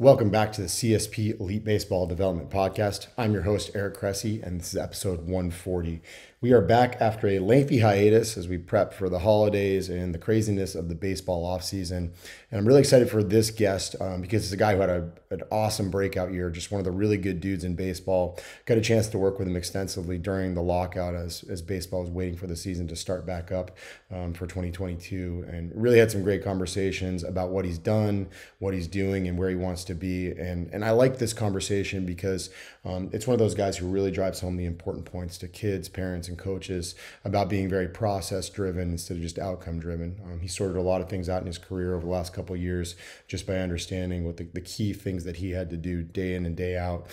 Welcome back to the CSP Elite Baseball Development Podcast. I'm your host, Eric Cressey, and this is episode 140. We are back after a lengthy hiatus as we prep for the holidays and the craziness of the baseball offseason. And I'm really excited for this guest because it's a guy who had an awesome breakout year, just one of the really good dudes in baseball. Got a chance to work with him extensively during the lockout as baseball was waiting for the season to start back up for 2022. And really had some great conversations about what he's done, what he's doing, and where he wants to be. And I like this conversation because it's one of those guys who really drives home the important points to kids, parents, and coaches about being very process driven instead of just outcome driven. He sorted a lot of things out in his career over the last couple of years just by understanding what the key things that he had to do day in and day out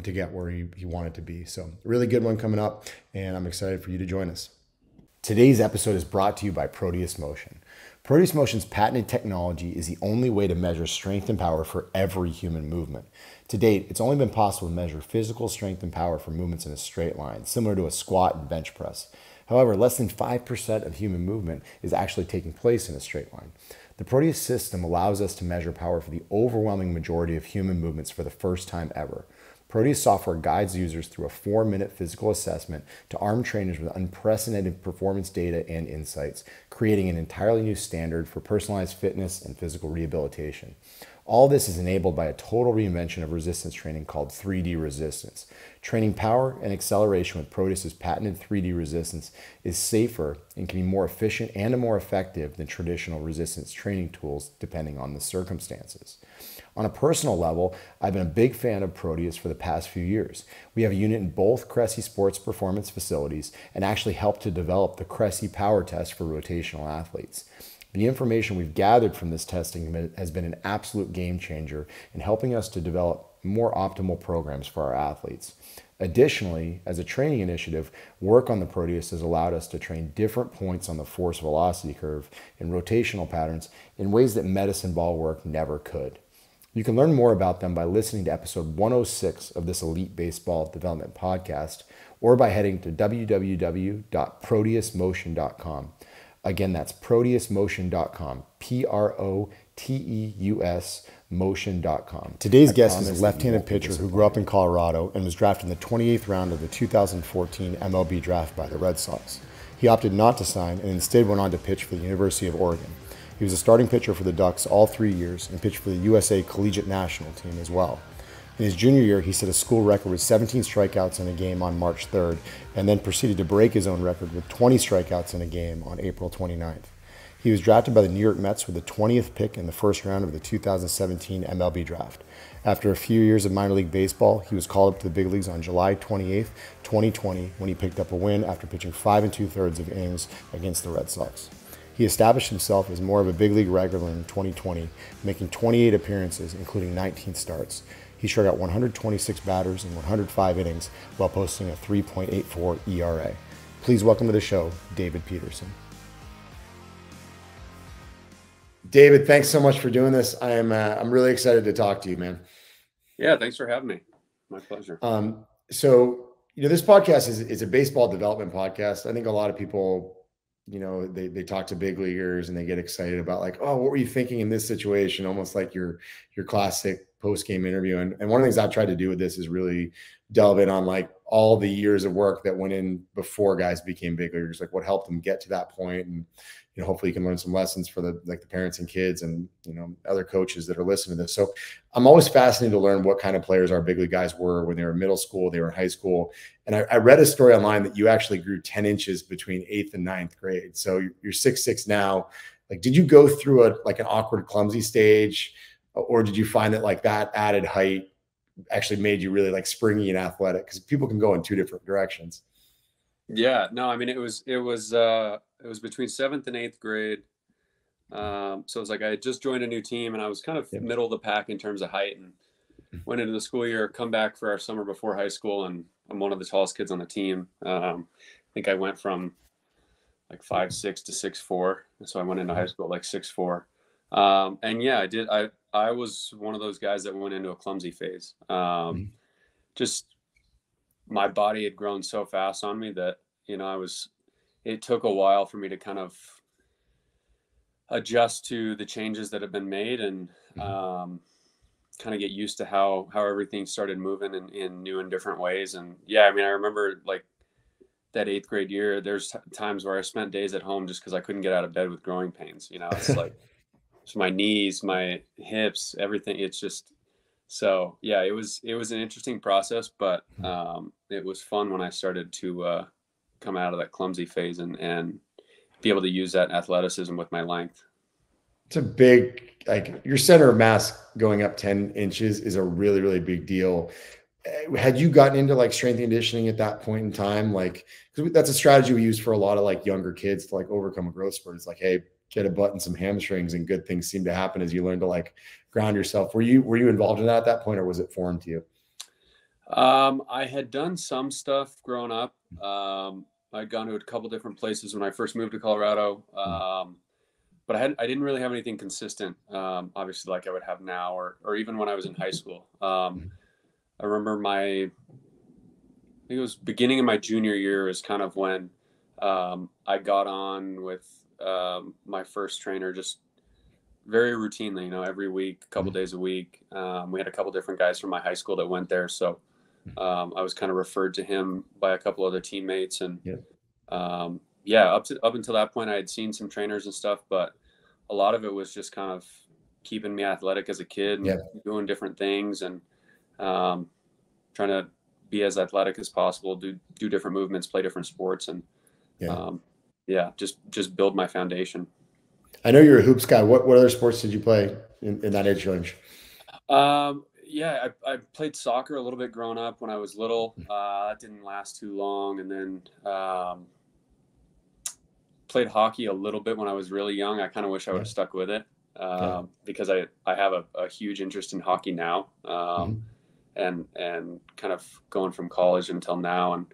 to get where he wanted to be. So really good one coming up, and I'm excited for you to join us. Today's episode is brought to you by Proteus Motion. Proteus Motion's patented technology is the only way to measure strength and power for every human movement. To date, it's only been possible to measure physical strength and power for movements in a straight line, similar to a squat and bench press. However, less than 5% of human movement is actually taking place in a straight line. The Proteus system allows us to measure power for the overwhelming majority of human movements for the first time ever. Proteus software guides users through a 4-minute physical assessment to arm trainers with unprecedented performance data and insights, creating an entirely new standard for personalized fitness and physical rehabilitation. All this is enabled by a total reinvention of resistance training called 3D resistance. Training power and acceleration with Proteus's patented 3D resistance is safer and can be more efficient and more effective than traditional resistance training tools depending on the circumstances. On a personal level, I've been a big fan of Proteus for the past few years. We have a unit in both Cressey sports performance facilities and actually helped to develop the Cressey power test for rotational athletes. The information we've gathered from this testing has been an absolute game changer in helping us to develop more optimal programs for our athletes. Additionally, as a training initiative, work on the Proteus has allowed us to train different points on the force velocity curve in rotational patterns in ways that medicine ball work never could. You can learn more about them by listening to episode 106 of this Elite Baseball Development Podcast or by heading to www.proteusmotion.com. Again, that's proteusmotion.com, Proteus motion.com. Today's guest is a left-handed pitcher who grew up in Colorado and was drafted in the 28th round of the 2014 MLB draft by the Red Sox. He opted not to sign and instead went on to pitch for the University of Oregon. He was a starting pitcher for the Ducks all 3 years and pitched for the USA Collegiate National Team as well. In his junior year, he set a school record with 17 strikeouts in a game on March 3rd, and then proceeded to break his own record with 20 strikeouts in a game on April 29th. He was drafted by the New York Mets with the 20th pick in the first round of the 2017 MLB draft. After a few years of minor league baseball, he was called up to the big leagues on July 28th, 2020, when he picked up a win after pitching 5 2/3 of innings against the Red Sox. He established himself as more of a big league regular in 2020, making 28 appearances, including 19 starts. He struck out 126 batters in 105 innings while posting a 3.84 ERA. Please welcome to the show, David Peterson. David, thanks so much for doing this. I'm really excited to talk to you, man. Yeah, thanks for having me. My pleasure. This podcast is a baseball development podcast. I think a lot of people, they talk to big leaguers and they get excited about like, oh, what were you thinking in this situation? Almost like your classic post-game interview. And one of the things I've tried to do with this is really delve in on like all the years of work that went in before guys became big leaguers, like what helped them get to that point. And, hopefully you can learn some lessons for the parents and kids and, other coaches that are listening to this. So I'm always fascinated to learn what kind of players our big league guys were when they were in middle school, they were in high school. And I read a story online that you actually grew 10 inches between 8th and 9th grade. So you're 6'6" now. Like, did you go through an awkward, clumsy stage? Or did you find that like that added height actually made you really like springy and athletic? Because people can go in two different directions. Yeah, no, I mean, it was between 7th and 8th grade. So it was like I had just joined a new team and I was kind of middle of the pack in terms of height, and went into the school year, come back for our summer before high school, and I'm one of the tallest kids on the team. I think I went from like 5'6" to 6'4", so I went into high school like 6'4". And yeah, I was one of those guys that went into a clumsy phase. Just my body had grown so fast on me that, it took a while for me to kind of adjust to the changes that have been made and kind kind of get used to how everything started moving in new and different ways. And yeah, I mean, I remember like that 8th grade year, there's times where I spent days at home just because I couldn't get out of bed with growing pains. You know, it's like, so my knees, my hips, everything. It's just, so yeah, it was an interesting process, but it was fun when I started to come out of that clumsy phase and be able to use that athleticism with my length. It's a big, like your center of mass going up 10 inches is a really, really big deal. Had you gotten into like strength and conditioning at that point in time? Like, because that's a strategy we use for a lot of like younger kids to like overcome a growth spurt. It's like, hey, get a butt and some hamstrings, and good things seem to happen as you learn to like ground yourself. Were you involved in that at that point, or was it foreign to you? I had done some stuff growing up. I'd gone to a couple different places when I first moved to Colorado. But I didn't really have anything consistent, obviously, like I would have now, or even when I was in high school. I remember I think it was beginning of my junior year is kind of when I got on with my first trainer, just very routinely, every week, a couple days a week. We had a couple different guys from my high school that went there. So I was kind of referred to him by a couple other teammates. And yeah, up until that point, I had seen some trainers and stuff, but a lot of it was just kind of keeping me athletic as a kid and doing different things and trying to be as athletic as possible, do different movements, play different sports, and just build my foundation. I know you're a hoops guy. What other sports did you play in that age range? Yeah, I played soccer a little bit growing up when I was little. That didn't last too long, and then played hockey a little bit when I was really young. I kind of wish I would have stuck with it because I have a huge interest in hockey now, and kind of going from college until now. And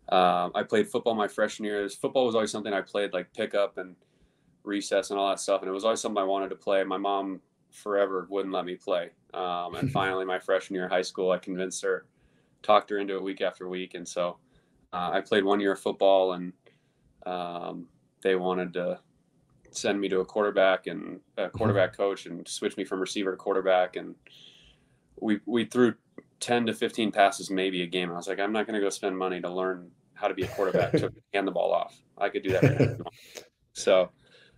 I played football my freshman year. Football was always something I played, like pickup and recess and all that stuff, and it was always something I wanted to play. My mom forever wouldn't let me play, and finally my freshman year of high school, I convinced her, talked her into it week after week, and so I played 1 year of football, and they wanted to send me to a quarterback coach and switch me from receiver to quarterback, and we threw 10 to 15 passes maybe a game. I was like, I'm not going to go spend money to learn how to be a quarterback to hand the ball off. I could do that right now. So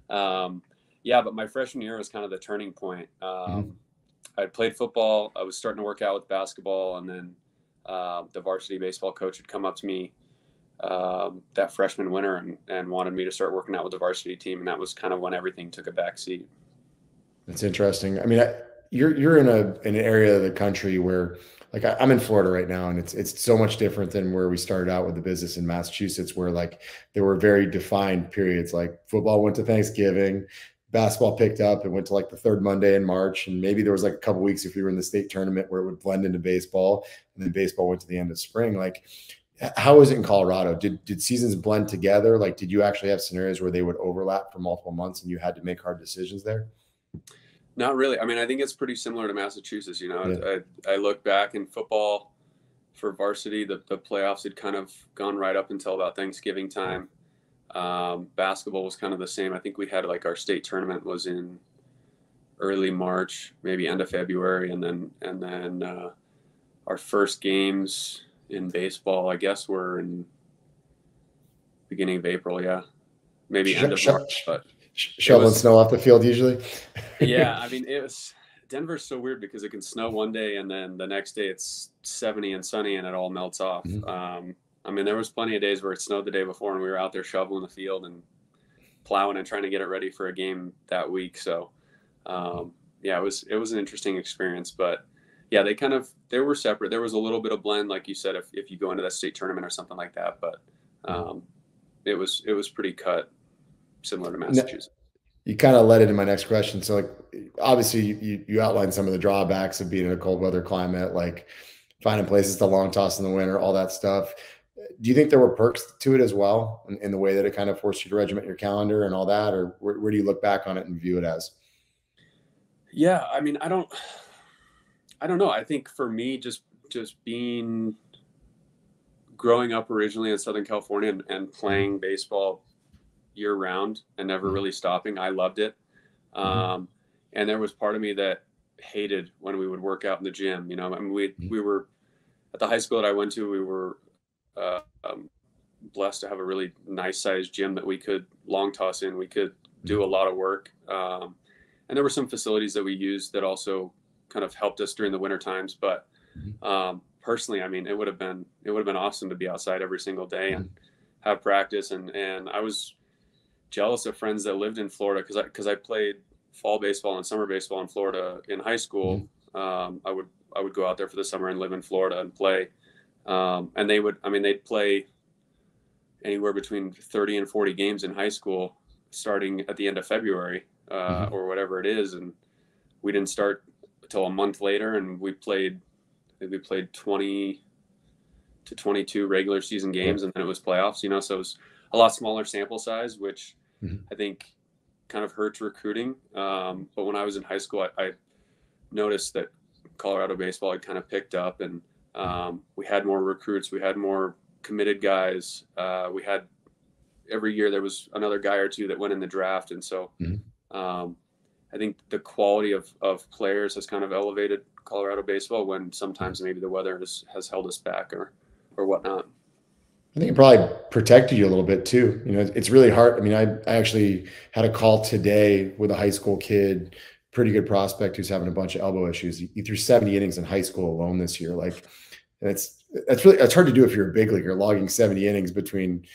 but my freshman year was kind of the turning point. I played football. I was starting to work out with basketball, and then the varsity baseball coach had come up to me that freshman winter and wanted me to start working out with the varsity team, and that was kind of when everything took a back seat. That's interesting. I mean, you're in an area of the country where, like, I'm in Florida right now, and it's so much different than where we started out with the business in Massachusetts, where like there were very defined periods. Like football went to Thanksgiving, basketball picked up and went to like the third Monday in March, and maybe there was like a couple weeks if you were in the state tournament where it would blend into baseball, and then baseball went to the end of spring. Like, how is it in Colorado? Did seasons blend together? Like, did you actually have scenarios where they would overlap for multiple months and you had to make hard decisions there? Not really. I mean, I think it's pretty similar to Massachusetts. I look back in football for varsity, the playoffs had kind of gone right up until about Thanksgiving time. Basketball was kind of the same. I think we had like our state tournament was in early March, maybe end of February, and then our first games in baseball, I guess, were in beginning of April. Yeah, maybe end of March, but shoveling snow off the field usually. Yeah, I mean, Denver's so weird because it can snow one day and then the next day it's 70 and sunny and it all melts off. I mean, there was plenty of days where it snowed the day before and we were out there shoveling the field and plowing and trying to get it ready for a game that week. So, it was an interesting experience, but yeah, they were separate. There was a little bit of blend, like you said, if you go into that state tournament or something like that, but it was pretty cut, similar to Massachusetts. You kind of led into my next question. So, like, obviously, you outlined some of the drawbacks of being in a cold weather climate, like finding places to long toss in the winter, all that stuff. Do you think there were perks to it as well in the way that it kind of forced you to regiment your calendar and all that, or where do you look back on it and view it as? Yeah, I mean, I don't know. I think for me, just growing up originally in Southern California and playing baseball year round and never really stopping, I loved it. And there was part of me that hated when we would work out in the gym. I mean, we were at the high school that I went to, we were uh, um, blessed to have a really nice sized gym that we could long toss in. We could do a lot of work. And there were some facilities that we used that also kind of helped us during the winter times. But personally, I mean, it would have been awesome to be outside every single day and have practice. And I was jealous of friends that lived in Florida because I played fall baseball and summer baseball in Florida in high school. I would go out there for the summer and live in Florida and play. And they'd play anywhere between 30 and 40 games in high school starting at the end of February or whatever it is. And we didn't start until a month later, and we played 20 to 22 regular season games, and then it was playoffs, so it was a lot smaller sample size, which I think kind of hurts recruiting. But when I was in high school, I noticed that Colorado baseball had kind of picked up, and we had more recruits, we had more committed guys. We had every year there was another guy or two that went in the draft, and so I think the quality of players has kind of elevated Colorado baseball when sometimes maybe the weather has held us back or whatnot. I think it probably protected you a little bit too. It's really hard. I mean, I actually had a call today with a high school kid, pretty good prospect who's having a bunch of elbow issues. He threw 70 innings in high school alone this year. Like, it's hard to do if you're a big leaguer, logging 70 innings between,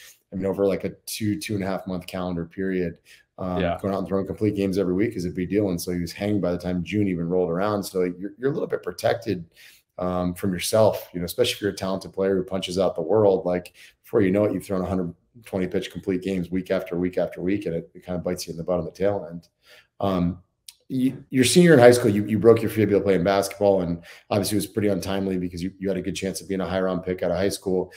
over like a 2.5 month calendar period. Going out and throwing complete games every week is a big deal. And so he was hanging by the time June even rolled around. So you're a little bit protected from yourself, especially if you're a talented player who punches out the world. Like, before you know it, you've thrown 120 pitch complete games week after week after week, and it kind of bites you in the butt on the tail end. Your senior in high school, you broke your fibula playing basketball, and obviously it was pretty untimely because you had a good chance of being a high round pick out of high school.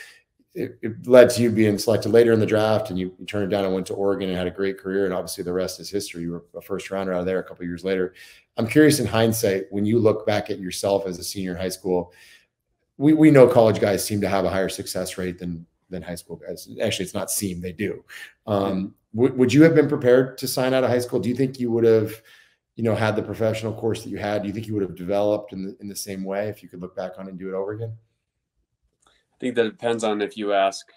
It led to you being selected later in the draft, and you turned it down and went to Oregon and had a great career. And obviously the rest is history. You were a first rounder out of there a couple of years later. I'm curious, in hindsight, when you look back at yourself as a senior in high school, we know college guys seem to have a higher success rate than high school guys. Actually, it's not seem, they do. Would you have been prepared to sign out of high school? Do you think you would have, had the professional course that you had? Do you think you would have developed in the same way if you could look back on it and do it over again? I think that it depends on if you ask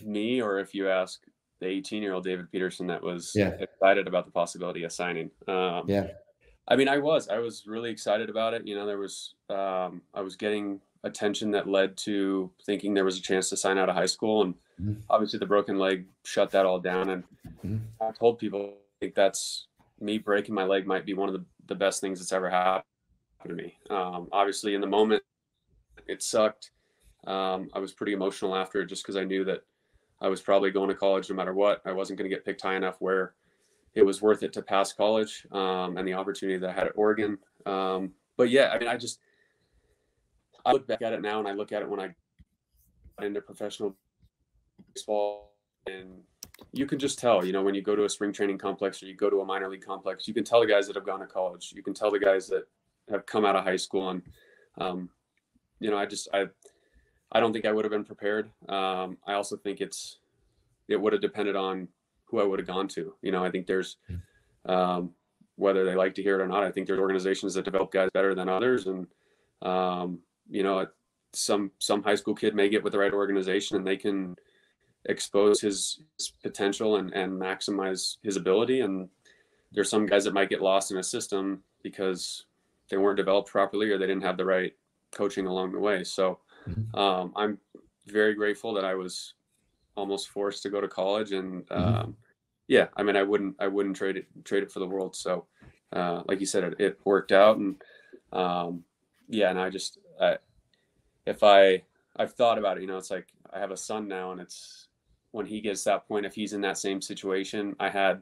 me or if you ask the 18-year-old David Peterson that was excited about the possibility of signing. I mean, I was really excited about it. There was, I was getting attention that led to thinking there was a chance to sign out of high school. And obviously the broken leg shut that all down. And I told people, I think that's me breaking my leg might be one of the best things that's ever happened to me. Obviously in the moment it sucked. I was pretty emotional after it just because I knew that I was probably going to college no matter what. I wasn't going to get picked high enough where it was worth it to pass college and the opportunity that I had at Oregon. But yeah, I mean, I look back at it now, and I look at it when I got into professional baseball, and you can just tell, when you go to a spring training complex or you go to a minor league complex, you can tell the guys that have gone to college. You can tell the guys that have come out of high school. And, I don't think I would have been prepared. I also think it would have depended on who I would have gone to. I think there's, whether they like to hear it or not, I think there's organizations that develop guys better than others. And, some high school kid may get with the right organization and they can expose his potential and maximize his ability. And there's some guys that might get lost in a system because they weren't developed properly or they didn't have the right coaching along the way. So I'm very grateful that I was almost forced to go to college. And I mean, I wouldn't trade it for the world. So like you said, it worked out. And and I've thought about it, it's like I have a son now, and it's when he gets to that point, if he's in that same situation. I had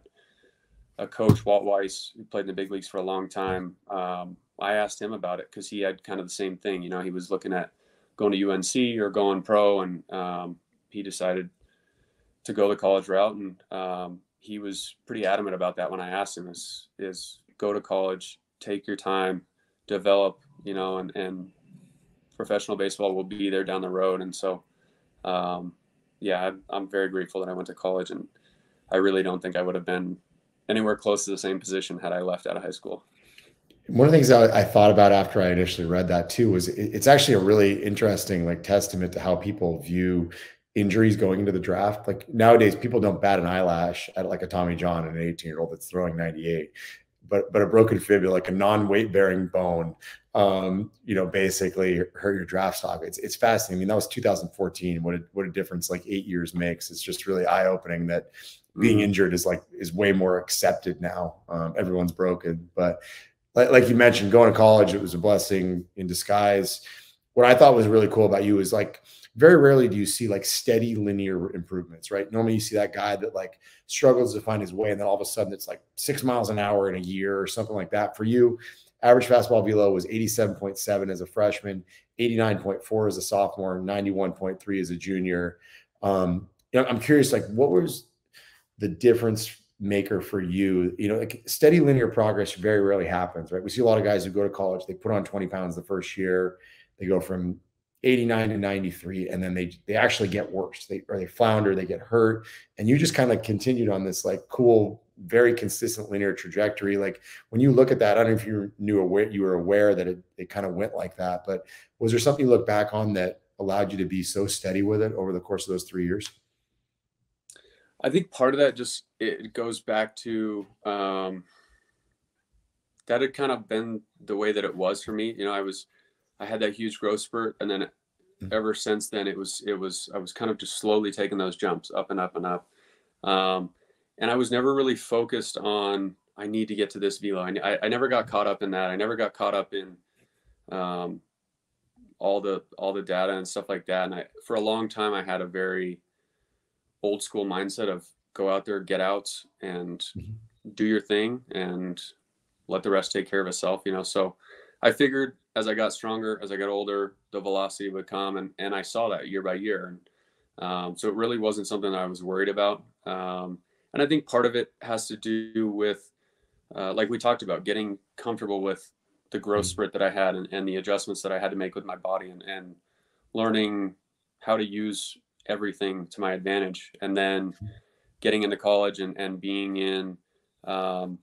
a coach, Walt Weiss, who played in the big leagues for a long time. I asked him about it because he had kind of the same thing. He was looking at going to UNC or going pro, and he decided to go the college route. And he was pretty adamant about that when I asked him is go to college, take your time, develop, and professional baseball will be there down the road. And so, I'm very grateful that I went to college, and I really don't think I would have been anywhere close to the same position had I left out of high school. One of the things that I thought about after I initially read that too was it's actually a really interesting like testament to how people view injuries going into the draft. Like nowadays, people don't bat an eyelash at like a Tommy John, an 18-year-old that's throwing 98, but a broken fibula, like a non-weight bearing bone, basically hurt your draft stock. It's fascinating. I mean, that was 2014. What a difference like 8 years makes. It's just really eye opening that being injured is way more accepted now. Everyone's broken, but like you mentioned, going to college, it was a blessing in disguise. What I thought was really cool about you is like very rarely do you see like steady linear improvements, right? Normally you see that guy that like struggles to find his way, and then all of a sudden it's like 6 miles an hour in a year or something like that. For you, average fastball velo was 87.7 as a freshman, 89.4 as a sophomore, 91.3 as a junior. I'm curious, like what was the difference maker for you? Like steady linear progress very rarely happens, right? We see a lot of guys who go to college, they put on 20 pounds the first year, they go from 89 to 93, and then they actually get worse. They flounder, they get hurt, and you just kind of continued on this like cool, very consistent linear trajectory. Like when you look at that, I don't know if you were aware that it kind of went like that, but was there something you look back on that allowed you to be so steady with it over the course of those 3 years? I think part of that just it goes back to that had kind of been the way that it was for me. I had that huge growth spurt, and then ever since then I was kind of just slowly taking those jumps up and up and up. And I was never really focused on I need to get to this velo. I never got caught up in that. I never got caught up in all the data and stuff like that. And for a long time I had a very old school mindset of go out there, get outs, and do your thing, and let the rest take care of itself. So I figured as I got stronger, as I got older, the velocity would come, and I saw that year by year. And so it really wasn't something that I was worried about. And I think part of it has to do with, like we talked about, getting comfortable with the growth spurt that I had, and the adjustments that I had to make with my body, and learning how to use everything to my advantage. And then getting into college and being in having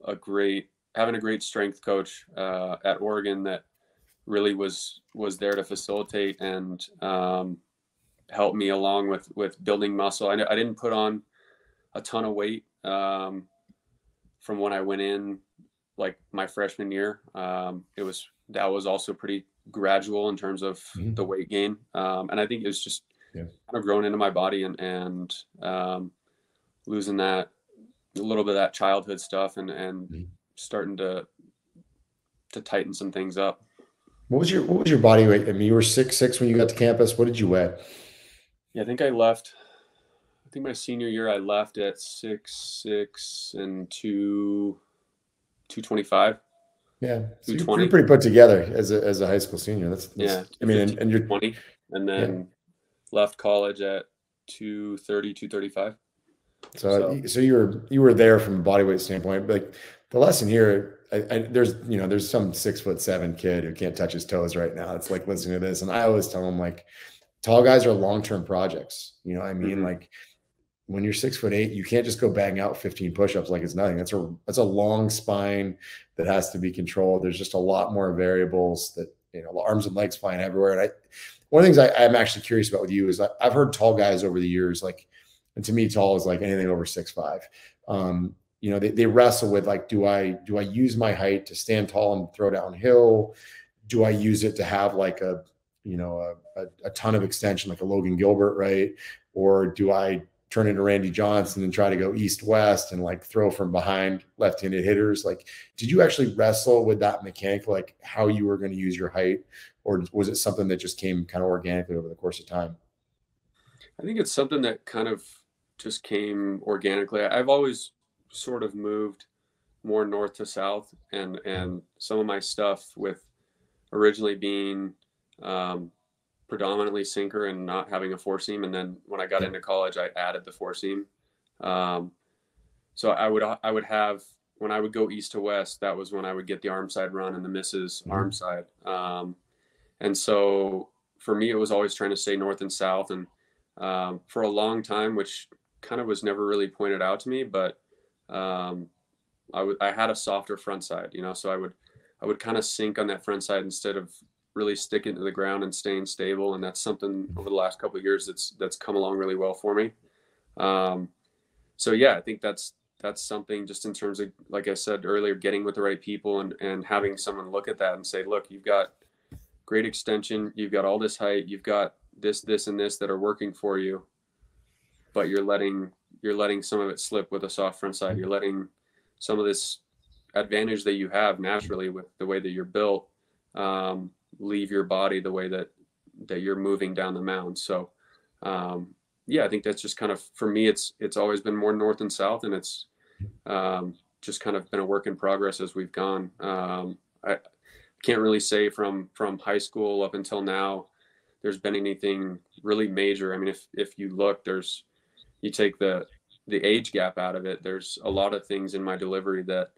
a great strength coach at Oregon that really was there to facilitate and help me along with building muscle. I didn't put on a ton of weight from when I went in, like my freshman year. That was also pretty gradual in terms of the weight gain. And I think it was just kind of grown into my body, and losing that a little bit of that childhood stuff, and starting to tighten some things up. What was your body weight? I mean, you were 6'6" when you got to campus. What did you weigh? Yeah, I think my senior year I left at 6'6" and 225. Yeah, so you're pretty put together as a high school senior. That's I mean, and you're 20, and then left college at 230, 235. So you were there from a body weight standpoint. But like the lesson here, there's some 6'7" kid who can't touch his toes right now. It's like listening to this, and I always tell them like, tall guys are long-term projects. You know what I mean? Like when you're 6'8", you can't just go bang out 15 push-ups like it's nothing. That's a long spine that has to be controlled. There's just a lot more variables that, arms and legs flying everywhere. And one of the things I'm actually curious about with you is I've heard tall guys over the years, like, and to me, tall is like anything over 6'5". They wrestle with like, do I use my height to stand tall and throw downhill? Do I use it to have like a ton of extension, like a Logan Gilbert, right? Or do I turn into Randy Johnson and try to go east-west and like throw from behind left-handed hitters? Like, did you actually wrestle with that mechanic, like how you were going to use your height? Or was it something that just came kind of organically over the course of time? I think it's something that kind of just came organically. I've always sort of moved more north to south, and some of my stuff with originally being predominantly sinker and not having a four seam. And then when I got into college, I added the four seam. So I would have, when I would go east to west, that was when I would get the arm side run and the misses arm side. And so for me, it was always trying to stay north and south. And for a long time, which kind of was never really pointed out to me, but I had a softer front side, so I I would kind of sink on that front side instead of really sticking to the ground and staying stable. And that's something over the last couple of years that's come along really well for me. So yeah, I think that's something just in terms of, like I said earlier, getting with the right people and having someone look at that and say, look, you've got great extension, you've got all this height, you've got this and this that are working for you, but you're letting some of it slip with a soft front side. You're letting some of this advantage that you have naturally with the way that you're built leave your body the way that you're moving down the mound. So yeah, I think that's just kind of, for me, it's always been more north and south, and it's just kind of been a work in progress as we've gone. I can't really say from high school up until now there's been anything really major. I mean, if you look, you take the age gap out of it, there's a lot of things in my delivery that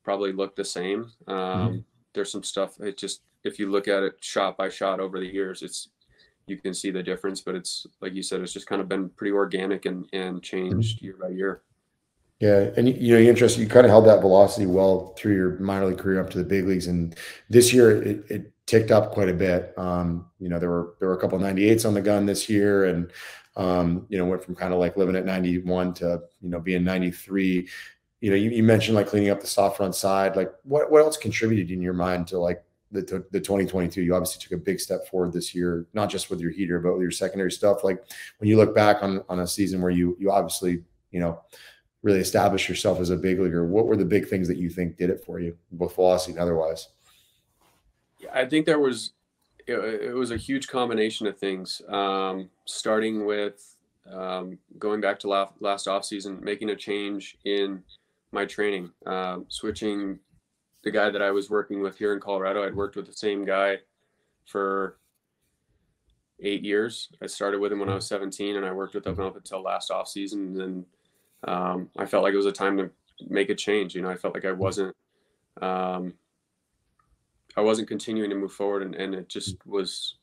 probably look the same. There's some stuff, it just, if you look at it shot by shot over the years, you can see the difference, but it's, like you said, it's just kind of been pretty organic and changed year by year. Yeah, and you're interesting. You kind of held that velocity well through your minor league career up to the big leagues, and this year it ticked up quite a bit. There were a couple of 98s on the gun this year, and went from kind of like living at 91 to being 93. You mentioned like cleaning up the soft front side. Like what else contributed in your mind to like the 2022? You obviously took a big step forward this year, not just with your heater, but with your secondary stuff. Like when you look back on a season where you obviously really establish yourself as a big leaguer, what were the big things that you think did it for you, both velocity and otherwise? Yeah, I think it was a huge combination of things, starting with going back to last offseason, making a change in my training, switching the guy that I was working with here in Colorado. I'd worked with the same guy for 8 years. I started with him when I was 17, and I worked with him up until last offseason. And then I felt like it was a time to make a change. I felt like I wasn't continuing to move forward, and it just was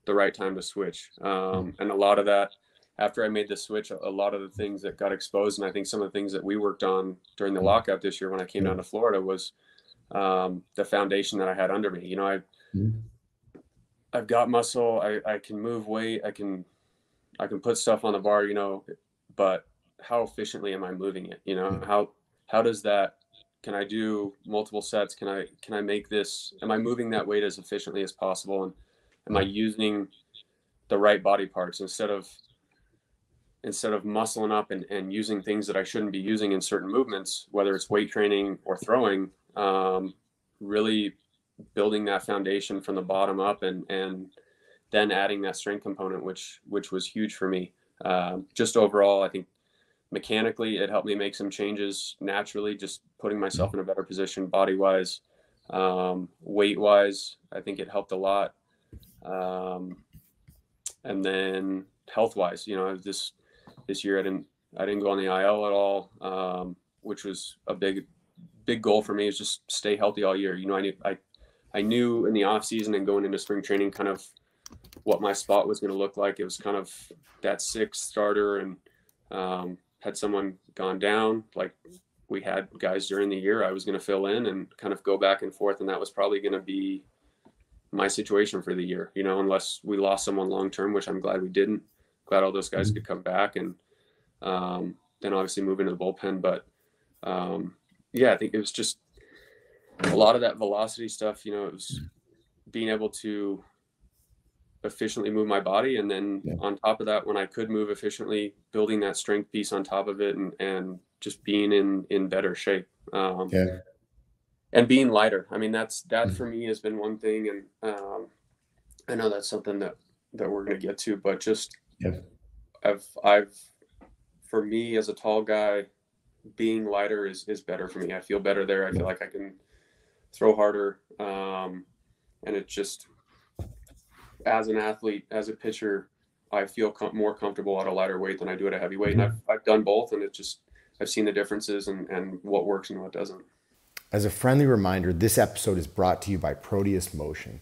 the right time to switch. And a lot of that, after I made the switch, a lot of the things that got exposed, and I think some of the things that we worked on during the lockout this year when I came down to Florida, was the foundation that I had under me. I've got muscle, I can move weight, I can put stuff on the bar, but how efficiently am I moving it? How does that, can I do multiple sets? Can I make this, am I moving that weight as efficiently as possible? And am I using the right body parts instead of muscling up and using things that I shouldn't be using in certain movements, whether it's weight training or throwing, really building that foundation from the bottom up and then adding that strength component, which was huge for me. Just overall, I think mechanically it helped me make some changes naturally, just putting myself in a better position body wise, weight wise. I think it helped a lot. And then health wise, this year I didn't go on the IL at all, which was a big goal for me, is just stay healthy all year. I knew in the off season and going into spring training kind of what my spot was going to look like. It was kind of that sixth starter, and had someone gone down, like we had guys during the year, I was going to fill in and kind of go back and forth. And that was probably going to be my situation for the year, unless we lost someone long-term, which I'm glad we didn't. Glad all those guys could come back and then obviously move into the bullpen. But yeah, I think it was just a lot of that velocity stuff, it was being able to efficiently move my body. And then on top of that, when I could move efficiently, building that strength piece on top of it and just being in better shape. And being lighter. I mean, that for me has been one thing. And I know that's something that we're going to get to, but just I've for me as a tall guy, being lighter is better for me. I feel better there. I feel like I can throw harder. And it just, as an athlete, as a pitcher, I feel more comfortable at a lighter weight than I do at a heavy weight. And I've done both, and I've seen the differences and what works and what doesn't. As a friendly reminder, this episode is brought to you by Proteus Motion.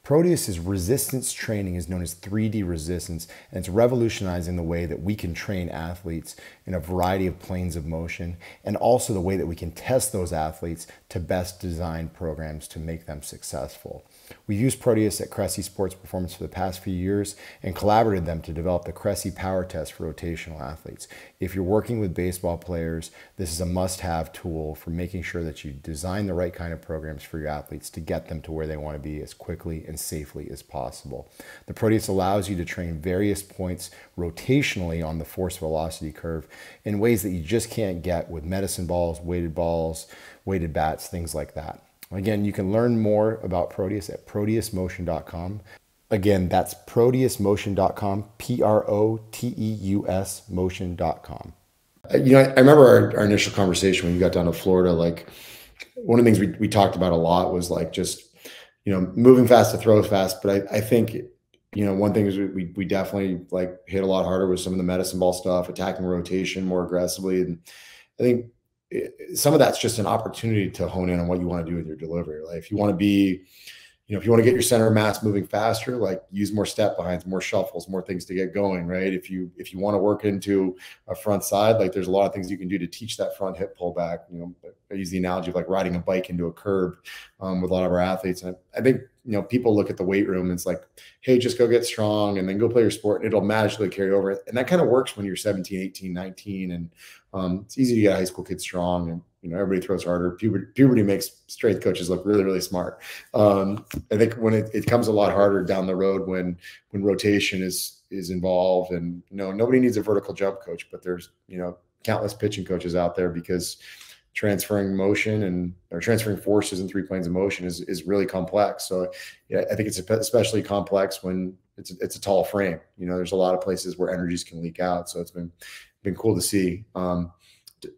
Proteus's resistance training is known as 3D resistance, and it's revolutionizing the way that we can train athletes in a variety of planes of motion, and also the way that we can test those athletes to best design programs to make them successful. We've used Proteus at Cressey Sports Performance for the past few years and collaborated with them to develop the Cressey Power Test for rotational athletes. If you're working with baseball players, this is a must-have tool for making sure that you design the right kind of programs for your athletes to get them to where they want to be as quickly and safely as possible. The Proteus allows you to train various points rotationally on the force velocity curve in ways that you just can't get with medicine balls, weighted bats, things like that. Again, you can learn more about Proteus at proteusmotion.com. Again, that's proteusmotion.com, Proteus motion.com. I remember our initial conversation when you got down to Florida. Like, one of the things we talked about a lot was like just, moving fast to throw fast. But I think, one thing is we definitely like hit a lot harder with some of the medicine ball stuff, attacking rotation more aggressively. And I think some of that's just an opportunity to hone in on what you want to do with your delivery. Like, if you want to be, if you want to get your center of mass moving faster, like use more step behinds, more shuffles, more things to get going, right? If you want to work into a front side, like there's a lot of things you can do to teach that front hip pullback. I use the analogy of like riding a bike into a curb with a lot of our athletes. And I think, people look at the weight room and it's like, hey, just go get strong and then go play your sport and it'll magically carry over. And that kind of works when you're 17, 18, 19. And it's easy to get high school kids strong, and everybody throws harder. Puberty makes strength coaches look really, really smart. I think when it comes a lot harder down the road when rotation is involved, and nobody needs a vertical jump coach, but there's countless pitching coaches out there, because transferring transferring forces in three planes of motion is really complex. So I think it's especially complex when it's a tall frame. There's a lot of places where energies can leak out. So it's been cool to see.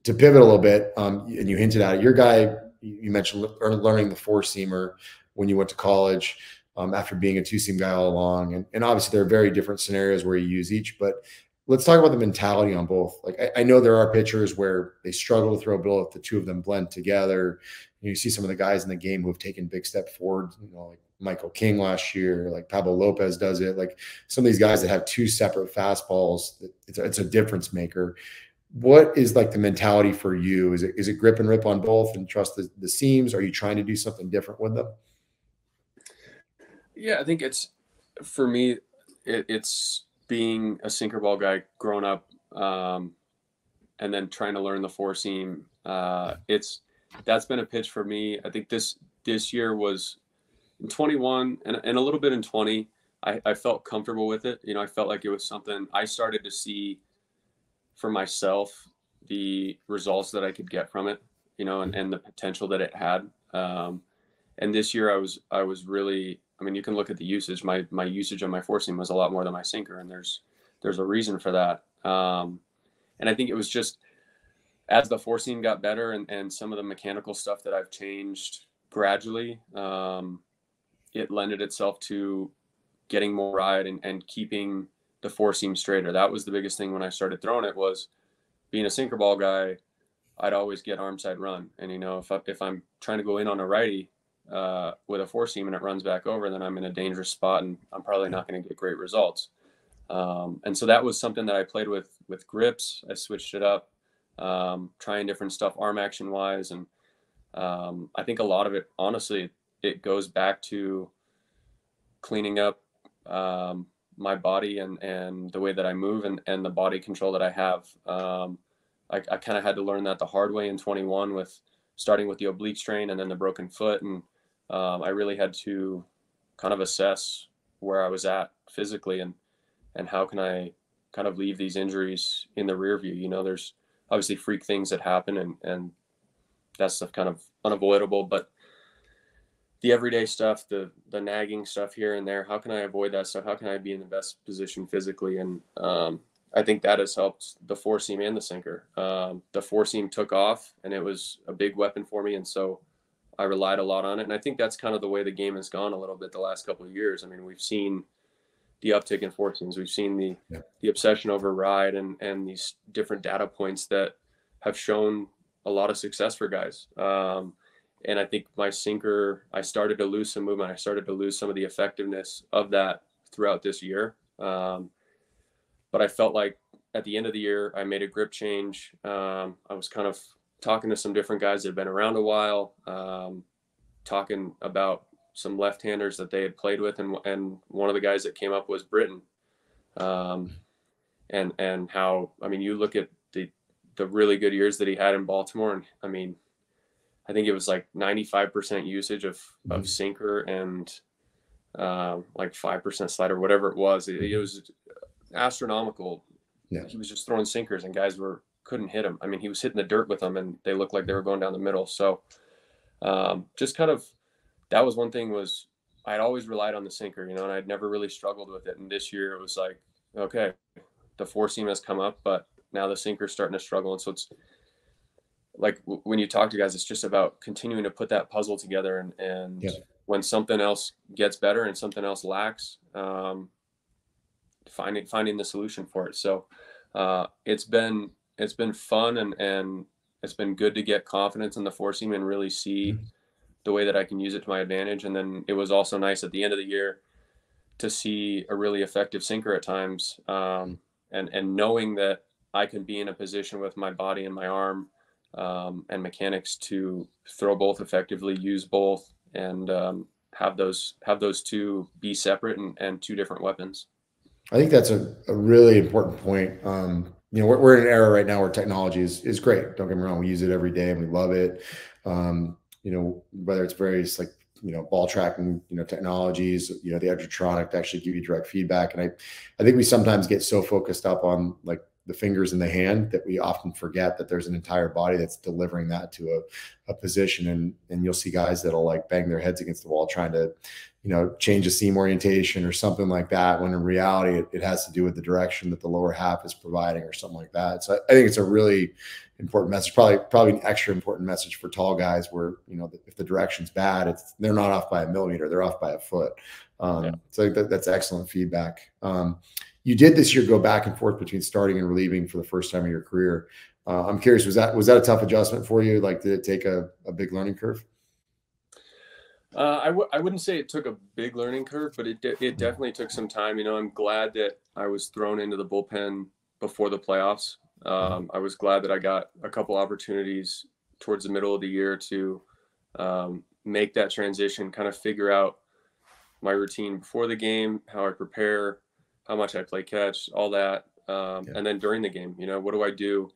To pivot a little bit, and you hinted at it, your guy, you mentioned learning the four-seamer when you went to college, after being a two-seam guy all along. And obviously there are very different scenarios where you use each, but let's talk about the mentality on both. Like, I know there are pitchers where they struggle to throw a ball if the two of them blend together. You see some of the guys in the game who have taken big step forward, like Michael King last year, like Pablo Lopez does it. Like some of these guys that have two separate fastballs, it's a difference maker. What is like the mentality for you? Is it grip and rip on both and trust the seams? Are you trying to do something different with them? Yeah, I think for me, it's being a sinker ball guy growing up, and then trying to learn the four seam. That's been a pitch for me. I think this year was in 21 and a little bit in 20. I felt comfortable with it. I felt like it was something I started to see for myself, the results that I could get from it, and the potential that it had. And this year I was really, you can look at the usage. My usage on my four seam was a lot more than my sinker, and there's a reason for that. And I think it was just as the four seam got better and some of the mechanical stuff that I've changed gradually, it lended itself to getting more ride and keeping the four seam straighter. That was the biggest thing when I started throwing it, was being a sinker ball guy. I'd always get arm side run. And, if I'm trying to go in on a righty with a four seam and it runs back over, then I'm in a dangerous spot and I'm probably not going to get great results. And so that was something that I played with grips. I switched it up, trying different stuff, arm action wise. And I think a lot of it, honestly, it goes back to cleaning up my body and the way that I move and the body control that I have. I kind of had to learn that the hard way in 21, with starting with the oblique strain and then the broken foot. And I really had to kind of assess where I was at physically and how can I kind of leave these injuries in the rear view. There's obviously freak things that happen and that's stuff kind of unavoidable, but the everyday stuff, the nagging stuff here and there, how can I avoid that stuff? How can I be in the best position physically? And I think that has helped the four seam and the sinker. The four seam took off and it was a big weapon for me. And so I relied a lot on it. And I think that's kind of the way the game has gone a little bit the last couple of years. We've seen the uptick in four seams. We've seen the obsession over ride and these different data points that have shown a lot of success for guys. And I think my sinker, I started to lose some movement. I started to lose some of the effectiveness of that throughout this year. But I felt like at the end of the year, I made a grip change. I was kind of talking to some different guys that had been around a while, talking about some left-handers that they had played with, and one of the guys that came up was Britton, and how, I mean, you look at the really good years that he had in Baltimore, and I mean, I think it was like 95% usage of sinker and like 5% slider, whatever it was. It was astronomical. Yeah. He was just throwing sinkers, and guys couldn't hit him. I mean, he was hitting the dirt with them, and they looked like they were going down the middle. So just kind of, that was one thing, was I'd always relied on the sinker, and I'd never really struggled with it. And this year it was like, okay, the four seam has come up, but now the sinker's starting to struggle. And so it's like, when you talk to guys, it's just about continuing to put that puzzle together. And when something else gets better and something else lacks, finding the solution for it. So it's been fun, and it's been good to get confidence in the four seam and really see the way that I can use it to my advantage. And then it was also nice at the end of the year to see a really effective sinker at times, and knowing that I can be in a position with my body and my arm and mechanics to throw both effectively, use both, and have those two be separate and two different weapons. I think that's a really important point. We're in an era right now where technology is great. Don't get me wrong. We use it every day and we love it. Whether it's various like, ball tracking, technologies, the Edgertronic to actually give you direct feedback. And I think we sometimes get so focused up on like the fingers in the hand that we often forget that there's an entire body that's delivering that to a position. And you'll see guys that'll like bang their heads against the wall trying to, change a seam orientation or something like that, when in reality it has to do with the direction that the lower half is providing or something like that. So I think it's a really important message, probably an extra important message for tall guys, where, if the direction's bad, they're not off by a millimeter, they're off by a foot. So that's excellent feedback. You did this year go back and forth between starting and relieving for the first time in your career. I'm curious, was that a tough adjustment for you? Like, did it take a big learning curve? I wouldn't say it took a big learning curve, but it definitely took some time. I'm glad that I was thrown into the bullpen before the playoffs. I was glad that I got a couple opportunities towards the middle of the year to make that transition, kind of figure out my routine before the game, how I prepare, how much I play catch, all that. And then during the game, what do I do?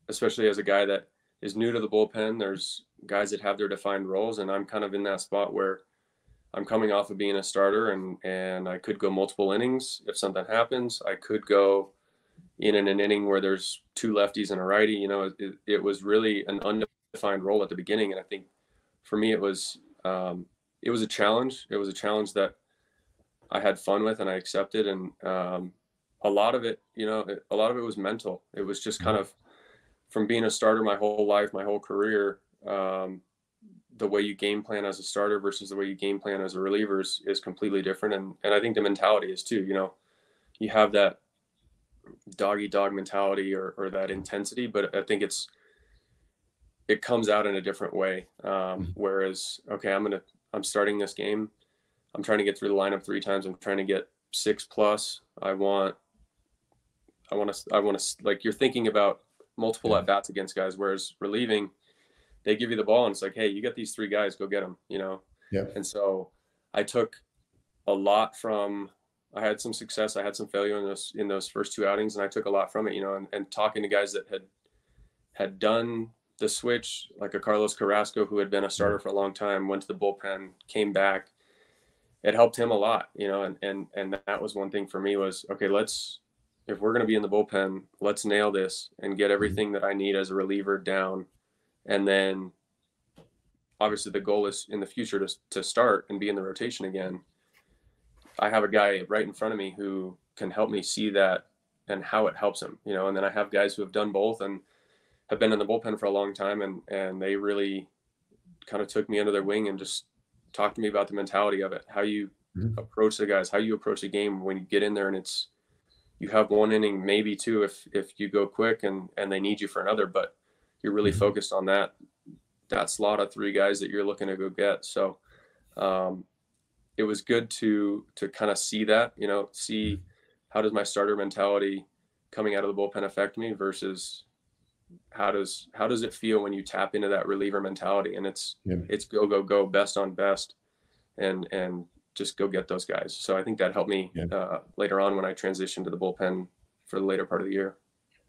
Especially as a guy that is new to the bullpen, there's guys that have their defined roles, and I'm kind of in that spot where I'm coming off of being a starter, and I could go multiple innings if something happens. I could go in an inning where there's two lefties and a righty. It was really an undefined role at the beginning, and I think for me it was a challenge. It was a challenge that I had fun with and I accepted, and a lot of it was mental. It was just kind of, from being a starter my whole life, my whole career, the way you game plan as a starter versus the way you game plan as a reliever is completely different. And I think the mentality is too. You have that dog-eat-dog mentality or that intensity, but I think it comes out in a different way. Whereas, okay, I'm starting this game. I'm trying to get through the lineup 3 times. I'm trying to get 6+. I want to, like, you're thinking about multiple at bats against guys, whereas relieving, they give you the ball and it's like, hey, you got these 3 guys, go get them, And so I took a lot from, I had some success, I had some failure in those first 2 outings, and I took a lot from it, and talking to guys that had done the switch, like a Carlos Carrasco, who had been a starter for a long time, went to the bullpen, came back. It helped him a lot, and that was one thing for me was, okay, if we're going to be in the bullpen, let's nail this and get everything that I need as a reliever down. And then obviously the goal is in the future to start and be in the rotation again. I have a guy right in front of me who can help me see that and how it helps him, and then I have guys who have done both and have been in the bullpen for a long time, and they really kind of took me under their wing and just talked to me about the mentality of it, how you approach the guys, how you approach a game when you get in there, and you have 1 inning, maybe 2 if you go quick and they need you for another, but you're really focused on that that slot of 3 guys that you're looking to go get. So it was good to kind of see that, see how does my starter mentality coming out of the bullpen affect me versus how does it feel when you tap into that reliever mentality, and it's go best on best and just go get those guys. So I think that helped me later on when I transitioned to the bullpen for the later part of the year.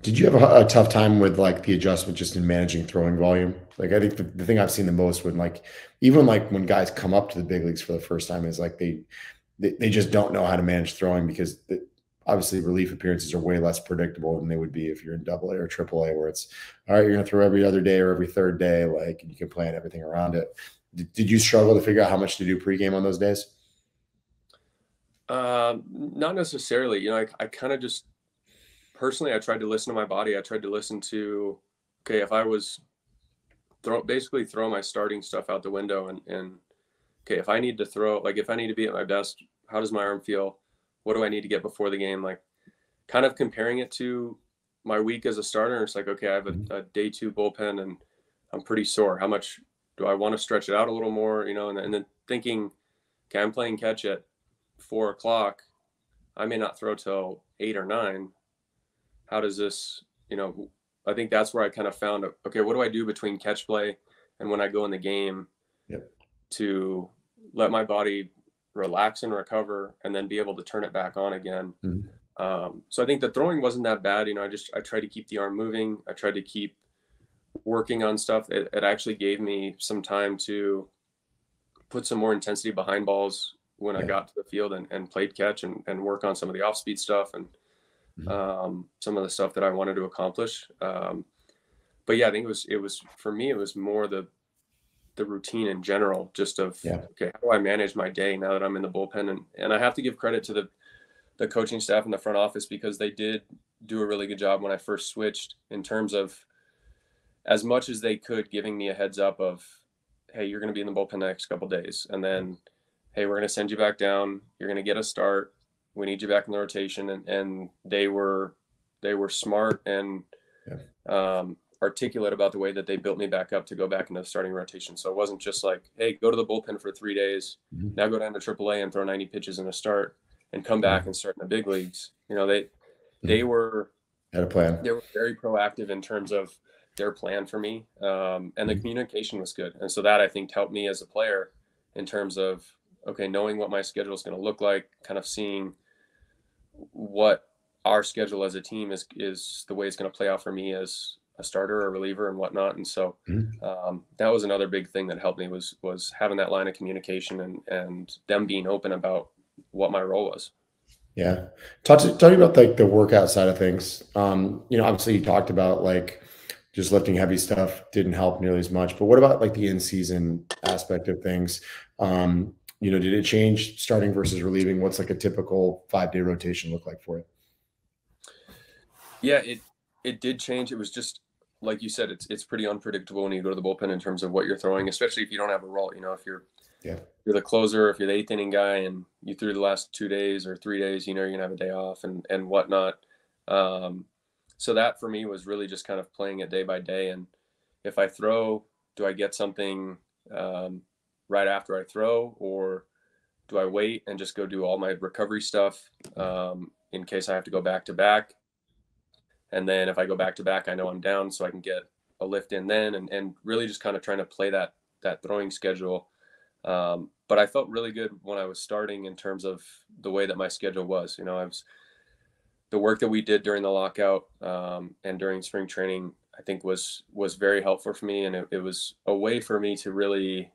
Did you have a tough time with like the adjustment just in managing throwing volume? Like I think the thing I've seen the most when like even like when guys come up to the big leagues for the first time is like they just don't know how to manage throwing because obviously relief appearances are way less predictable than they would be if you're in AA or AAA, where it's all right, you're going to throw every other day or every third day, like you can plan everything around it. Did you struggle to figure out how much to do pregame on those days? Not necessarily. I kind of just personally, I tried to listen to my body. I tried to listen to, okay, if I was basically throw my starting stuff out the window and okay, if I need to throw, like if I need to be at my best, how does my arm feel? What do I need to get before the game? Like kind of comparing it to my week as a starter. It's like, okay, I have a day 2 bullpen and I'm pretty sore. How much do I want to stretch it out a little more? And then thinking, okay, I'm playing catch at 4 o'clock. I may not throw till 8 or 9. How does this, I think that's where I kind of found, okay, what do I do between catch play and when I go in the game to let my body relax and recover and then be able to turn it back on again. So I think the throwing wasn't that bad. I tried to keep the arm moving. I tried to keep working on stuff. It actually gave me some time to put some more intensity behind balls when I got to the field and played catch and work on some of the off-speed stuff and some of the stuff that I wanted to accomplish. But yeah, I think it was for me, it was more the routine in general, just of, okay, how do I manage my day now that I'm in the bullpen? And I have to give credit to the coaching staff in the front office because they did do a really good job when I first switched in terms of as much as they could giving me a heads up of, hey, you're going to be in the bullpen the next couple of days. And then, hey, we're going to send you back down. You're going to get a start. We need you back in the rotation. And they were smart and articulate about the way that they built me back up to go back into the starting rotation. So it wasn't just like, hey, go to the bullpen for 3 days, now go down to AAA and throw 90 pitches in a start and come back and start in the big leagues. They were had a plan. They were very proactive in terms of their plan for me. And the communication was good. And so that I think helped me as a player in terms of, okay, knowing what my schedule is going to look like, kind of seeing what our schedule as a team is the way it's going to play out for me as a starter or reliever and whatnot. And so that was another big thing that helped me was having that line of communication and them being open about what my role was. Yeah. Talk about like the workout side of things. Obviously you talked about like just lifting heavy stuff didn't help nearly as much, but what about like the in-season aspect of things? Did it change starting versus relieving? What's like a typical 5-day rotation look like for you? Yeah, it did change. It was just, like you said, it's pretty unpredictable when you go to the bullpen in terms of what you're throwing, especially if you don't have a role. If you're the closer, if you're the 8th inning guy and you threw the last 2 days or 3 days, you're going to have a day off and whatnot. So that for me was really just kind of playing it day by day. And if I throw, do I get something right after I throw, or do I wait and just go do all my recovery stuff in case I have to go back to back? And then if I go back to back, I know I'm down, so I can get a lift in then, and really just kind of trying to play that throwing schedule. But I felt really good when I was starting in terms of the way that my schedule was. The work that we did during the lockout and during spring training, I think was very helpful for me. And it was a way for me to really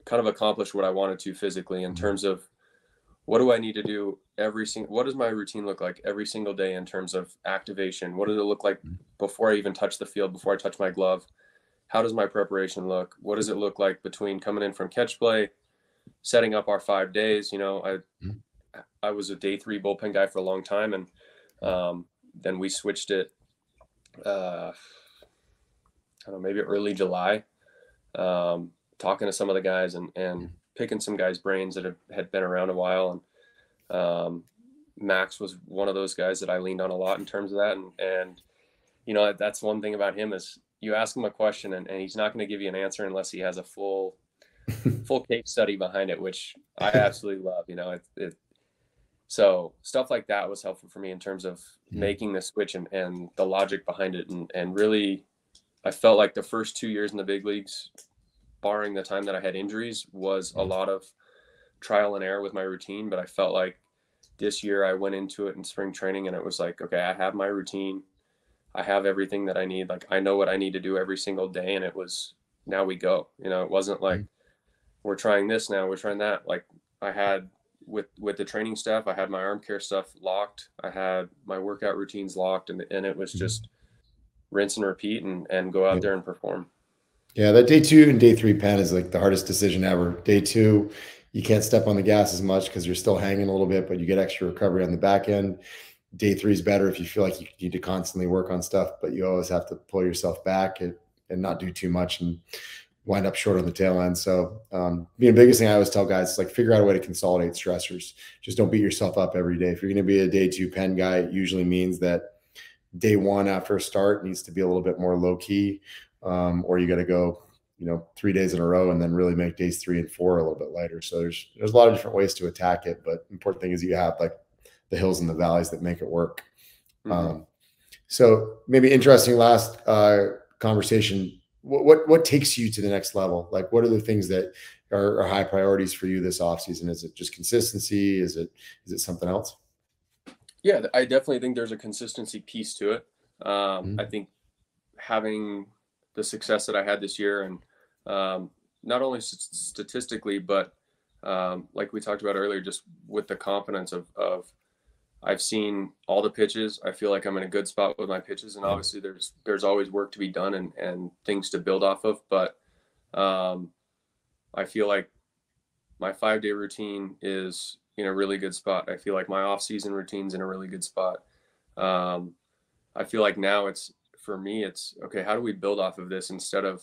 kind of accomplish what I wanted to physically in terms of what do I need to do what does my routine look like every single day in terms of activation? What does it look like before I even touch the field, before I touch my glove? How does my preparation look? What does it look like between coming in from catch play, setting up our 5 days? I was a day 3 bullpen guy for a long time. And then we switched it, I don't know, maybe early July, talking to some of the guys and picking some guys' brains that had been around a while. And Max was one of those guys that I leaned on a lot in terms of that. And that's one thing about him is you ask him a question and he's not going to give you an answer unless he has a full case study behind it, which I absolutely love. You know, so stuff like that was helpful for me in terms of making the switch and the logic behind it. And really, I felt like the first 2 years in the big leagues, barring the time that I had injuries, was a lot of trial and error with my routine. But I felt like this year I went into it in spring training and it was like, okay, I have my routine. I have everything that I need. Like, I know what I need to do every single day. And it was, now we go. You know, it wasn't like, we're trying this now, we're trying that. Like, I had with the training staff, I had my arm care stuff locked. I had my workout routines locked, and it was just rinse and repeat and go out there and perform. Yeah, that day 2 and day 3 pen is like the hardest decision ever. Day 2, you can't step on the gas as much because you're still hanging a little bit, but you get extra recovery on the back end. Day 3 is better if you feel like you need to constantly work on stuff, but you always have to pull yourself back and not do too much and wind up short on the tail end. So the biggest thing I always tell guys is like figure out a way to consolidate stressors. Just don't beat yourself up every day. If you're going to be a day 2 pen guy, it usually means that day 1 after a start needs to be a little bit more low key, or you got to go, 3 days in a row and then really make days 3 and 4 a little bit lighter. So there's a lot of different ways to attack it, but important thing is you have like the hills and the valleys that make it work. So maybe interesting last conversation. What takes you to the next level? Like, what are the things that are high priorities for you this offseason? Is it just consistency? Is it something else? Yeah, I definitely think there's a consistency piece to it. I think having the success that I had this year, and not only statistically, but like we talked about earlier, just with the confidence of I've seen all the pitches. I feel like I'm in a good spot with my pitches, and obviously there's always work to be done and things to build off of. But I feel like my 5-day routine is in a really good spot. I feel like my off-season routine's in a really good spot. I feel like now for me, it's okay, how do we build off of this instead of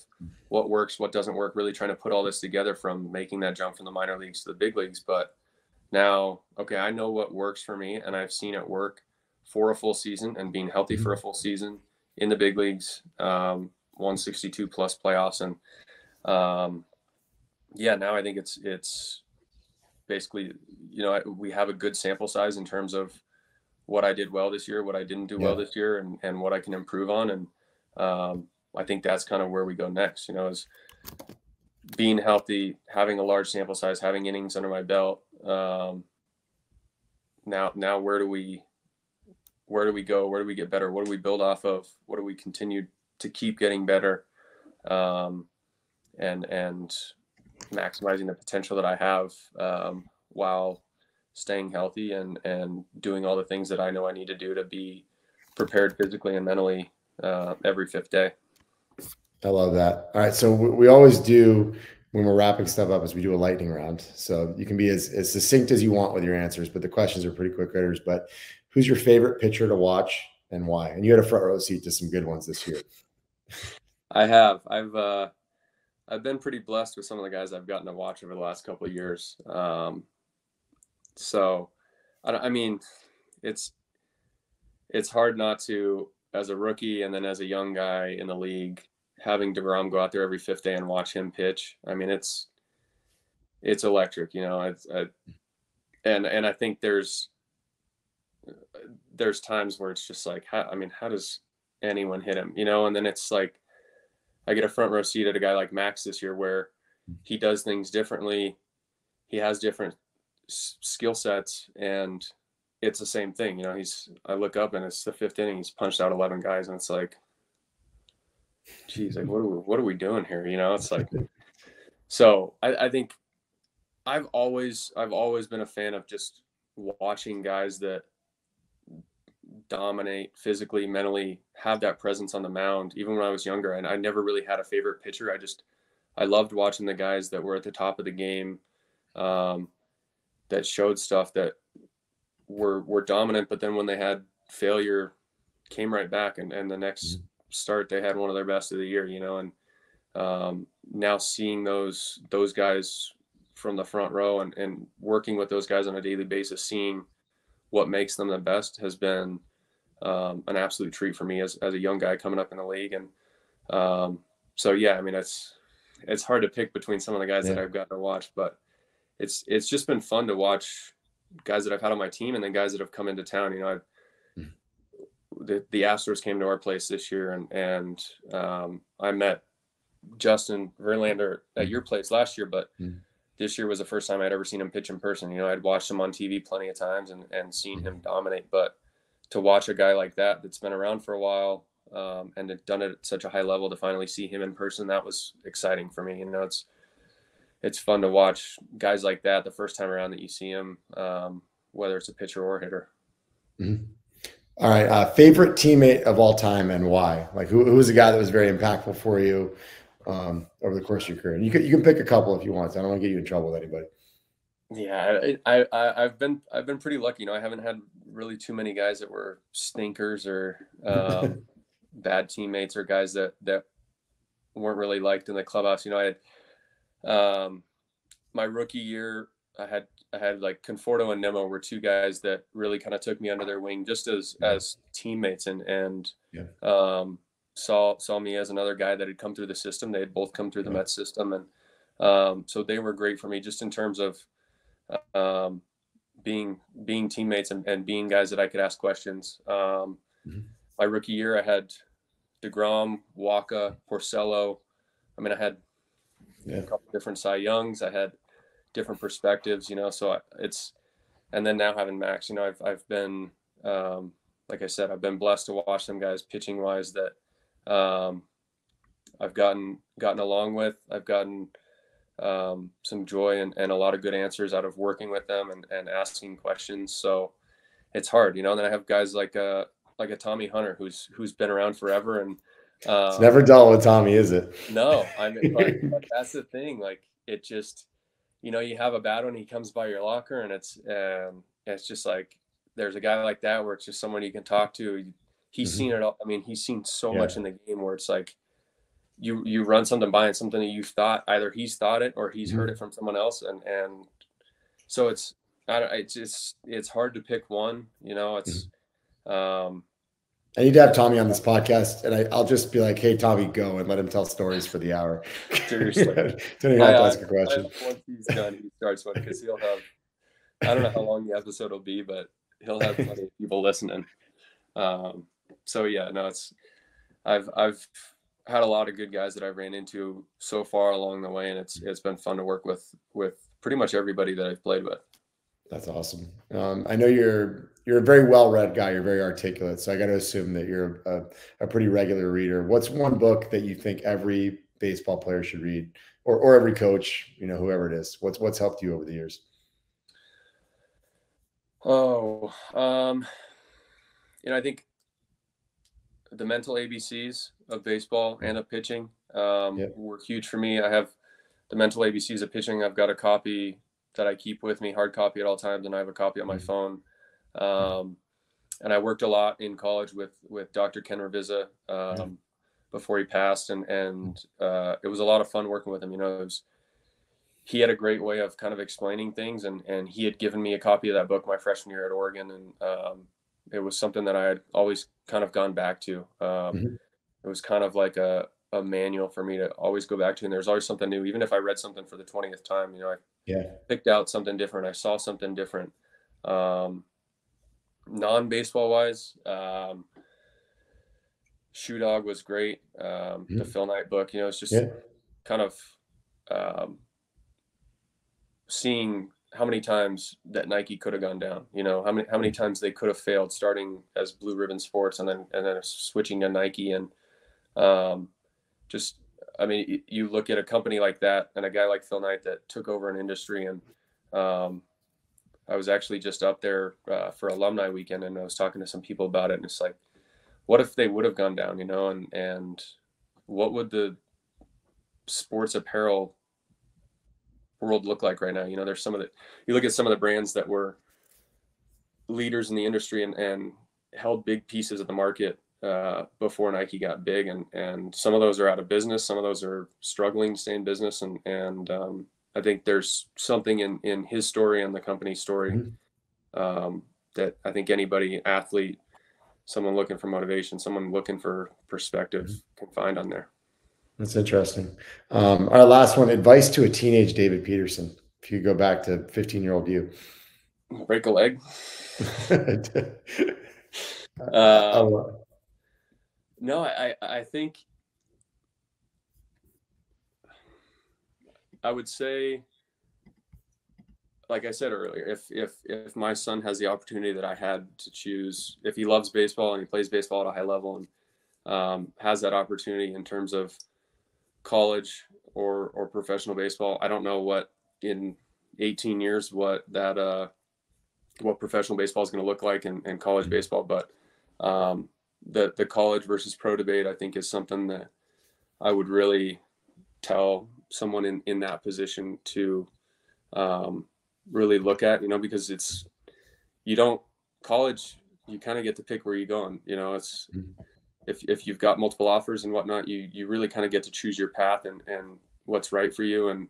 what works, what doesn't work, really trying to put all this together from making that jump from the minor leagues to the big leagues. But now, okay, I know what works for me, and I've seen it work for a full season and being healthy for a full season in the big leagues, 162 plus playoffs. And now I think it's basically, we have a good sample size in terms of what I did well this year, what I didn't do well this year, and what I can improve on. And I think that's kind of where we go next, is being healthy, having a large sample size, having innings under my belt. Now where do we go? Where do we get better? What do we build off of? What do we continue to keep getting better? And maximizing the potential that I have, while staying healthy and doing all the things that I know I need to do to be prepared physically and mentally, every 5th day. I love that. All right. So we always do when we're wrapping stuff up is we do a lightning round. So you can be as succinct as you want with your answers, but the questions are pretty quick hitters. But who's your favorite pitcher to watch and why? And you had a front row seat to some good ones this year. I have. I've been pretty blessed with some of the guys I've gotten to watch over the last couple of years. So I mean, it's hard not to, as a rookie and then as a young guy in the league, having DeGrom go out there every 5th day and watch him pitch. I mean, it's electric, and I think there's times where it's just like, how does anyone hit him, and then it's like, I get a front row seat at a guy like Max this year where he does things differently. He has different skill sets, and it's the same thing. I look up and it's the 5th inning. He's punched out 11 guys, and it's like, geez, like what are we doing here? It's like, so I think I've always been a fan of just watching guys that dominate physically, mentally, have that presence on the mound. Even when I was younger, and I never really had a favorite pitcher. I loved watching the guys that were at the top of the game, that showed stuff, that were dominant, but then when they had failure, came right back, and the next start they had one of their best of the year, and now seeing those guys from the front row and working with those guys on a daily basis, seeing what makes them the best has been an absolute treat for me as a young guy coming up in the league. And So yeah, I mean, it's hard to pick between some of the guys Yeah. that I've gotten to watch, but it's just been fun to watch guys that I've had on my team and then guys that have come into town. You know, the Astros came to our place this year, and I met Justin Verlander at your place last year, but this year was the first time I'd ever seen him pitch in person. You know, I'd watched him on TV plenty of times and seen him dominate, but to watch a guy like that that's been around for a while and had done it at such a high level, to finally see him in person, that was exciting for me. You know, it's fun to watch guys like that the first time around that you see him, whether it's a pitcher or a hitter. Mm-hmm. All right. Favorite teammate of all time and why? Like who was a guy that was very impactful for you over the course of your career? And you can pick a couple if you want. So I don't want to get you in trouble with anybody. Yeah, I've been pretty lucky. You know, I haven't had really too many guys that were stinkers or bad teammates or guys that weren't really liked in the clubhouse. You know, I had my rookie year, I had like Conforto and Nemo were two guys that really kind of took me under their wing just as teammates and saw me as another guy that had come through the system. They had both come through the Mets system, and so they were great for me just in terms of being teammates and being guys that I could ask questions. My rookie year, I had DeGrom, Waka, Porcello. I mean, I had a couple different Cy Youngs. I had different perspectives, you know, so and then now having Max, you know, I've been, like I said, I've been blessed to watch some guys pitching wise that I've gotten along with. I've gotten some joy and a lot of good answers out of working with them and asking questions. So it's hard, you know. And then I have guys like a Tommy Hunter who's been around forever, and it's never dull with Tommy, is it? No, I mean, but that's the thing. Like, it just, you know, you have a bad one, he comes by your locker, and it's just like there's a guy like that where it's just someone you can talk to. He's seen it all. I mean, he's seen so much in the game where it's like you run something by and something that you thought either he's thought it or he's heard it from someone else, and so it's hard to pick one. You know, it's I need to have Tommy on this podcast, and I'll just be like, "Hey, Tommy, go," and let him tell stories for the hour. Seriously, don't even have to ask a question. Once he's done, he starts one because he'll have. I don't know how long the episode will be, but he'll have plenty of people listening. So yeah, no, I've had a lot of good guys that I've ran into so far along the way, and it's been fun to work with pretty much everybody that I've played with. That's awesome. I know you're a very well-read guy. You're very articulate. So I got to assume that you're a pretty regular reader. What's one book that you think every baseball player should read, or every coach, you know, whoever it is? What's helped you over the years? Oh, you know, I think the mental ABCs of baseball and of pitching were huge for me. I have the mental ABCs of pitching. I've got a copy that I keep with me, hard copy at all times, and I have a copy on my phone. And I worked a lot in college with Dr. Ken Ravizza before he passed, and it was a lot of fun working with him. You know, he had a great way of kind of explaining things, and he had given me a copy of that book my freshman year at Oregon, and it was something that I had always kind of gone back to. It was kind of like a manual for me to always go back to, and there's always something new. Even if I read something for the 20th time, you know, I picked out something different. I saw something different. Non-baseball wise, Shoe Dog was great. The Phil Knight book, you know, it's just kind of seeing how many times that Nike could have gone down, you know, how many times they could have failed starting as Blue Ribbon Sports and then switching to Nike. And just, I mean, you look at a company like that and a guy like Phil Knight that took over an industry. And I was actually just up there for alumni weekend, and I was talking to some people about it, and it's like, what if they would have gone down, you know, and what would the sports apparel world look like right now? You know, there's you look at some of the brands that were leaders in the industry and held big pieces of the market before Nike got big, and some of those are out of business, some of those are struggling to stay in business, and I think there's something in his story and the company's story that I think anybody, athlete, someone looking for motivation, someone looking for perspective, can find on there. That's interesting. Our last one, advice to a teenage David Peterson. If you go back to 15-year-old you. Break a leg. No, I think I would say, like I said earlier, if my son has the opportunity that I had to choose, if he loves baseball and he plays baseball at a high level and has that opportunity in terms of college or professional baseball, I don't know what in 18 years what professional baseball is going to look like and college baseball, but the college versus pro debate, I think, is something that I would really tell someone in that position to really look at, because college, you kind of get to pick where you're going. It's if you've got multiple offers and whatnot, you really kind of get to choose your path and what's right for you. And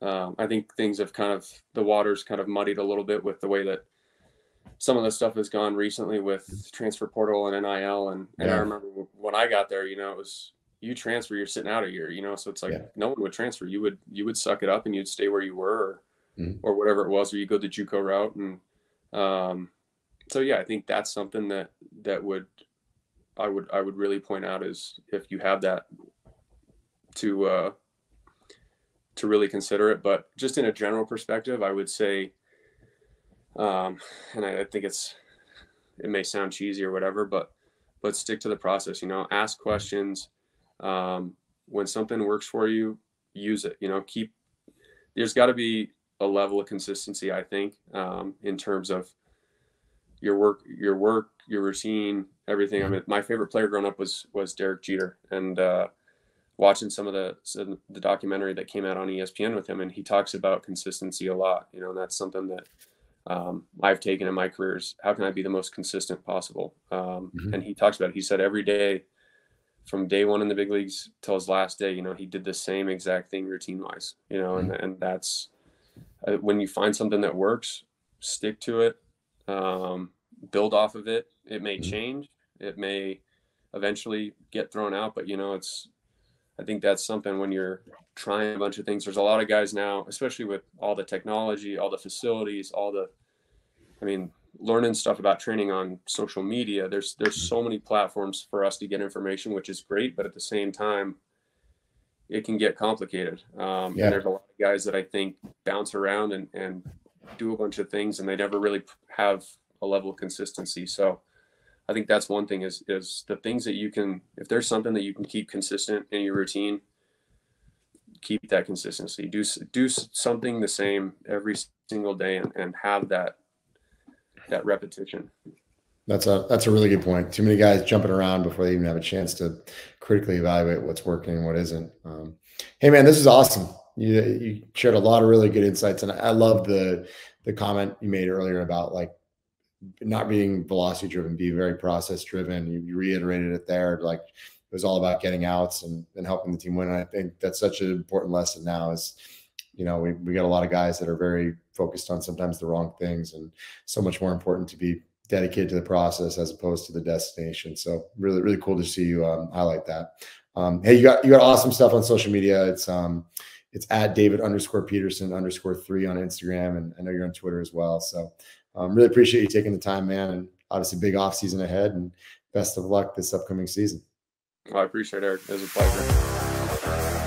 I think things have the water's kind of muddied a little bit with the way that some of the stuff has gone recently with transfer portal and NIL. And I remember when I got there, it was, you transfer, you're sitting out a year, so it's like no one would transfer. You would suck it up and you'd stay where you were or whatever it was, or you go the JUCO route. And so, yeah, I think that's something that I would really point out is if you have that to really consider it. But just in a general perspective, I would say, and I think it may sound cheesy or whatever, but stick to the process, ask questions. When something works for you, use it, there's got to be a level of consistency, I think, in terms of your work, your routine, everything. I mean, my favorite player growing up was Derek Jeter, and watching some of the documentary that came out on ESPN with him, and he talks about consistency a lot, and that's something that I've taken in my career is how can I be the most consistent possible? And he talks about it. He said every day from day one in the big leagues till his last day, he did the same exact thing routine wise, and that's when you find something that works, stick to it, build off of it. It may change, it may eventually get thrown out, but I think that's something when you're trying a bunch of things. There's a lot of guys now, especially with all the technology, all the facilities, learning stuff about training on social media. There's so many platforms for us to get information, which is great, but at the same time, it can get complicated. And there's a lot of guys that I think bounce around and do a bunch of things, and they never really have a level of consistency. So I think that's one thing is the things that you can, if there's something that you can keep consistent in your routine, keep that consistency. Do something the same every single day and have that repetition. That's a really good point. Too many guys jumping around before they even have a chance to critically evaluate what's working and what isn't. Hey man, this is awesome. You shared a lot of really good insights, and I love the comment you made earlier about like not being velocity driven, be very process driven. You reiterated it there, like it was all about getting outs and helping the team win. And I think that's such an important lesson now is, we got a lot of guys that are very focused on sometimes the wrong things, and so much more important to be dedicated to the process as opposed to the destination. So really, really cool to see you highlight that. Hey, you got awesome stuff on social media. It's at David_Peterson_3 on Instagram. And I know you're on Twitter as well. So really appreciate you taking the time, man. And obviously big off season ahead, and best of luck this upcoming season. Well, I appreciate it, Eric. It was a pleasure.